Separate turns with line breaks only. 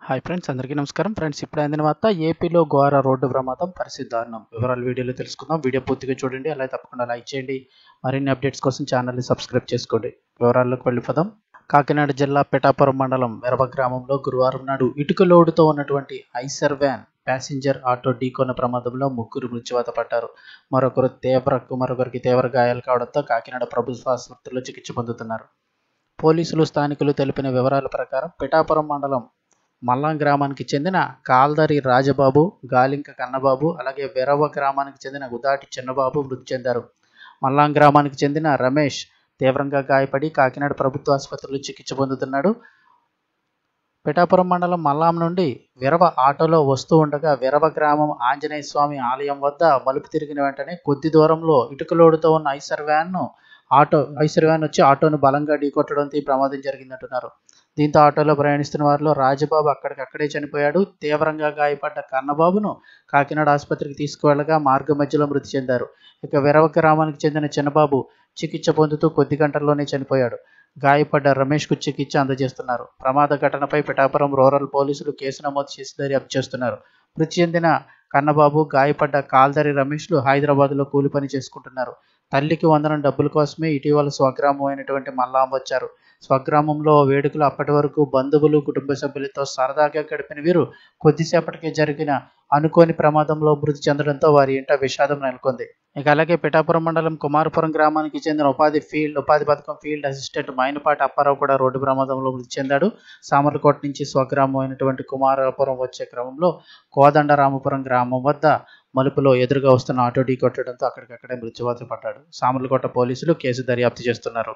Hi friends, అందరికీ నమస్కారం. Friends, ఇప్పుడు అందిన వార్త ఏపీలో ఘోర రోడ్డు ప్రమాదం, పరిస్థితి దారుణం. వివరాలు వీడియోలో తెలుసుకుందాం. వీడియో పూర్తిగా చూడండి, అలాగే తప్పకుండా లైక్ చేయండి. మరిన్ని అప్డేట్స్ కోసం ఛానల్ని సబ్స్క్రైబ్ చేసుకోండి. వివరాల్లోకి వెళ్ళిపోదాం. కాకినాడ జిల్లా పిఠాపురం మండలం వెరవ గ్రామంలో గురువారం నాడు ఇటుక లోడుతో ఉన్నటువంటి ఐసర్ వ్యాన్ ప్యాసింజర్ ఆటో ఢీకొన్న ప్రమాదంలో ముగ్గురు మృత్యువాత పడ్డారు. మరొకరికి తీవ్ర గాయాలు కావడంతో కాకినాడ ప్రభుత్వ ఆసుపత్రిలో చికిత్స పొందుతున్నారు. పోలీసులు, స్థానికులు తెలిపిన వివరాల ప్రకారం పిఠాపురం మండలం మల్లాం గ్రామానికి చెందిన కాల్దరి రాజబాబు, గాలింక కన్నబాబు, అలాగే వెరవ గ్రామానికి చెందిన గుదాటి చిన్నబాబు మృతి చెందారు. మల్లాం గ్రామానికి చెందిన రమేష్ తీవ్రంగా గాయపడి కాకినాడ ప్రభుత్వ ఆసుపత్రిలో చికిత్స పొందుతున్నాడు. పిఠాపురం మండలం మల్లాం నుండి వెరవ ఆటోలో వస్తూ ఉండగా వెరవ గ్రామం ఆంజనేయ స్వామి ఆలయం వద్ద మలుపు తిరిగిన వెంటనే కొద్ది దూరంలో ఇటుకలోడుతో ఉన్న ఐసర్ వ్యాన్ వచ్చి ఆటోను బలంగా ఢీకొట్టడంతో ఈ ప్రమాదం జరిగిందంటున్నారు. దీంతో ఆటోలో ప్రయాణిస్తున్న వారిలో రాజబాబు అక్కడికక్కడే చనిపోయాడు. తీవ్రంగా గాయపడ్డ కన్నబాబును కాకినాడ ఆసుపత్రికి తీసుకువెళ్లగా మార్గ మధ్యలో మృతి చెందారు. ఇక వెరవ గ్రామానికి చెందిన చిన్నబాబు చికిత్స పొందుతూ కొద్ది గంటల్లోనే చనిపోయాడు. గాయపడ్డ రమేష్కు చికిత్స అందజేస్తున్నారు. ప్రమాద ఘటనపై పిఠాపురం రూరల్ పోలీసులు కేసు నమోదు చేసి దర్యాప్తు చేస్తున్నారు. మృతి చెందిన కన్నబాబు, గాయపడ్డ కాల్దరి రమేష్లు హైదరాబాద్లో కూలి పని చేసుకుంటున్నారు. తల్లికి వందనం డబ్బుల కోసమే ఇటీవల స్వగ్రామం అయినటువంటి మల్లాం వచ్చారు. స్వగ్రామంలో వేడుకలు అప్పటి వరకు బంధువులు, కుటుంబ సభ్యులతో సరదాగా గడిపిన వీరు కొద్దిసేపటికే జరిగిన అనుకోని ప్రమాదంలో మృతి చెందడంతో వారి ఇంట విషాదం నెలకొంది. ఇక అలాగే పిఠాపురం మండలం కుమారపురం గ్రామానికి చెందిన ఉపాధి పథకం ఫీల్డ్ అసిస్టెంట్ మైనపాటి అప్పారావు కూడా రోడ్డు ప్రమాదంలో మృతి చెందాడు. సామర్లకోట నుంచి స్వగ్రామం అయినటువంటి కుమారపురం వచ్చే క్రమంలో కోదండరామపురం గ్రామం వద్ద మలుపులో ఎదురుగా వస్తున్న ఆటో ఢీ కొట్టడంతో అక్కడికక్కడే మృత్యువాత పడ్డాడు. సామర్లకోట పోలీసులు కేసు దర్యాప్తు చేస్తున్నారు.